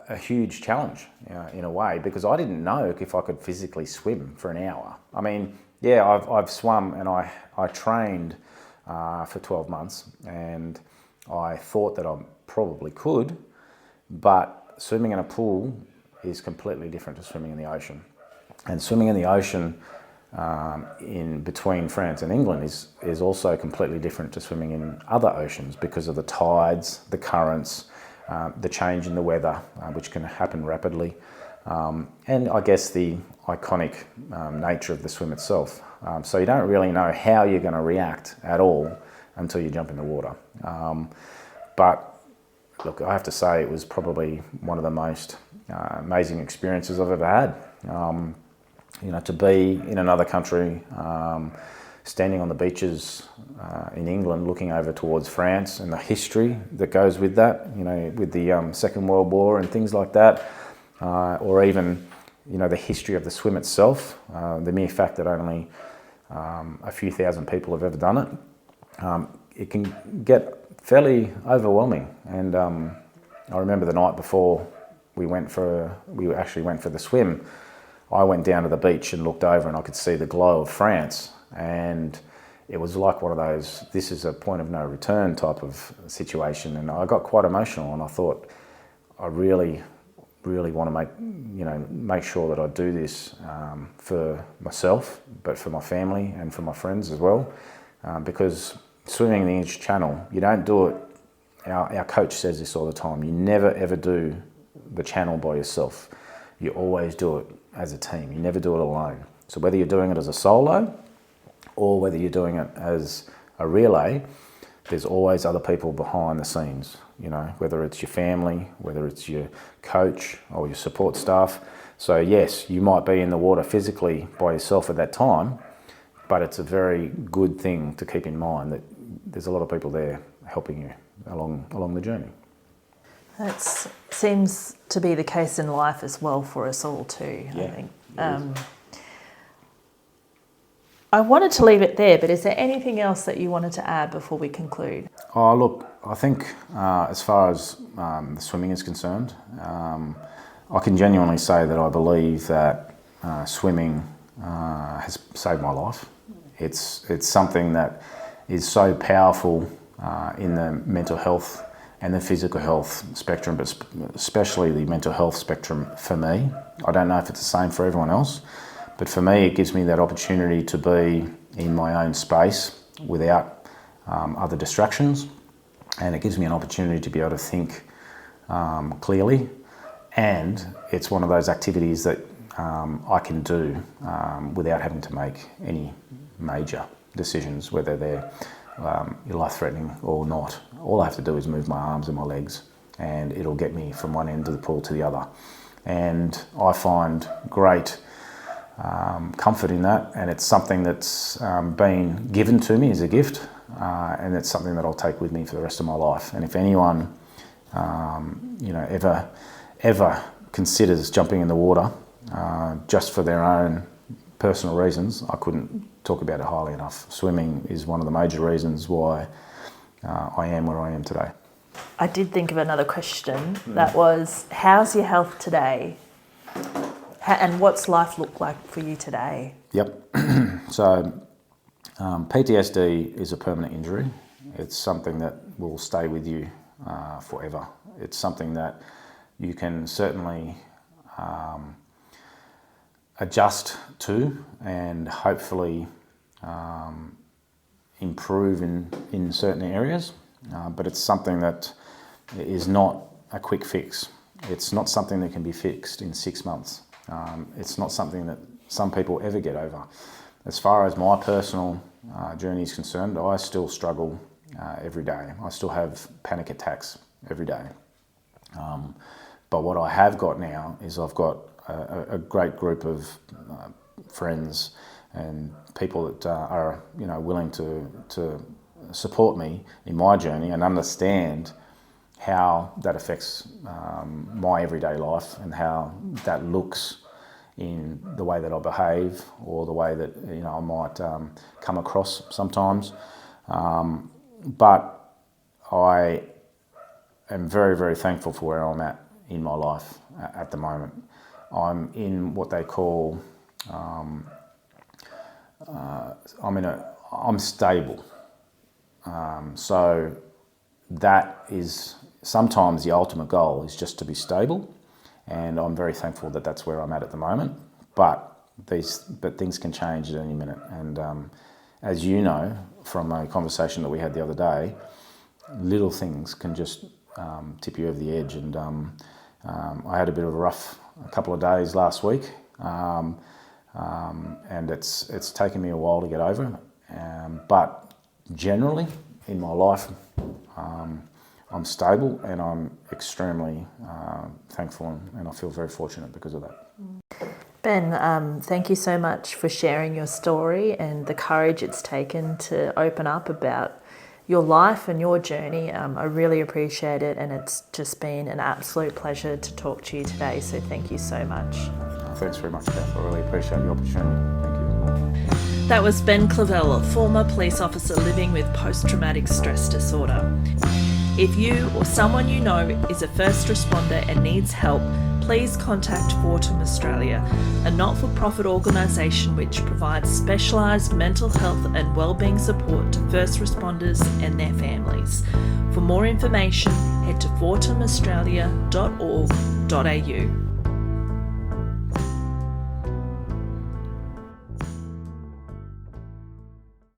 a huge challenge in a way, because I didn't know if I could physically swim for an hour. I mean, yeah, I've swum and I trained for 12 months, and I thought that I probably could, but swimming in a pool is completely different to swimming in the ocean. And swimming in the ocean in between France and England is also completely different to swimming in other oceans because of the tides, the currents, the change in the weather, which can happen rapidly, and I guess the iconic nature of the swim itself. So you don't really know how you're going to react at all until you jump in the water. But look, I have to say it was probably one of the most amazing experiences I've ever had. To be in another country, standing on the beaches in England, looking over towards France and the history that goes with that, with the Second World War and things like that, or even, the history of the swim itself, the mere fact that only a few thousand people have ever done it, it can get fairly overwhelming. And I remember the night before we actually went for the swim, I went down to the beach and looked over and I could see the glow of France, and it was like one of those, this is a point of no return type of situation. And I got quite emotional, and I thought, I really want to make sure that I do this for myself, but for my family and for my friends as well, because swimming in the English Channel, you don't do it, our coach says this all the time, you never ever do the channel by yourself. You always do it as a team. You never do it alone. So whether you're doing it as a solo or whether you're doing it as a relay, there's always other people behind the scenes, whether it's your family, whether it's your coach or your support staff. So yes, you might be in the water physically by yourself at that time, but it's a very good thing to keep in mind that there's a lot of people there helping you along the journey. That seems to be the case in life as well for us all too, Yeah, I think. I wanted to leave it there, but is there anything else that you wanted to add before we conclude? Oh, look, I think as far as the swimming is concerned, I can genuinely say that I believe that swimming has saved my life. It's something that is so powerful in the mental health and the physical health spectrum, but especially the mental health spectrum for me. I don't know if it's the same for everyone else, but for me it gives me that opportunity to be in my own space without other distractions, and it gives me an opportunity to be able to think clearly, and it's one of those activities that I can do without having to make any major decisions, whether they're life-threatening or not. All I have to do is move my arms and my legs, and it'll get me from one end of the pool to the other. And I find great comfort in that, and it's something that's been given to me as a gift, and it's something that I'll take with me for the rest of my life. And if anyone, ever considers jumping in the water just for their own personal reasons, I couldn't talk about it highly enough. Swimming is one of the major reasons why I am where I am today. I did think of another question that was, how's your health today? And what's life look like for you today? Yep. So PTSD is a permanent injury. It's something that will stay with you forever. It's something that you can certainly adjust to and hopefully improve in certain areas, but it's something that is not a quick fix. It's not something that can be fixed in 6 months. It's not something that some people ever get over. As far as my personal journey is concerned, I still struggle every day. I still have panic attacks every day. But what I have got now is I've got a great group of friends and people that are willing to support me in my journey and understand how that affects my everyday life and how that looks in the way that I behave or the way that I might come across sometimes. But I am very, very thankful for where I'm at in my life at the moment. I'm in what they call I'm stable. So that is sometimes the ultimate goal, is just to be stable, and I'm very thankful that that's where I'm at the moment. But things can change at any minute, and as you know from a conversation that we had the other day, little things can just tip you over the edge. And I had a bit of a rough couple of days last week, and it's taken me a while to get over. But generally in my life, I'm stable, and I'm extremely thankful, and I feel very fortunate because of that. Ben, thank you so much for sharing your story and the courage it's taken to open up about your life and your journey. I really appreciate it, and it's just been an absolute pleasure to talk to you today, so thank you so much. Thanks very much, Kath. I really appreciate the opportunity. Thank you. That was Ben Clavel, a former police officer living with post-traumatic stress disorder. If you or someone you know is a first responder and needs help, please contact Fortum Australia, a not-for-profit organisation which provides specialised mental health and wellbeing support to first responders and their families. For more information, head to fortumaustralia.org.au.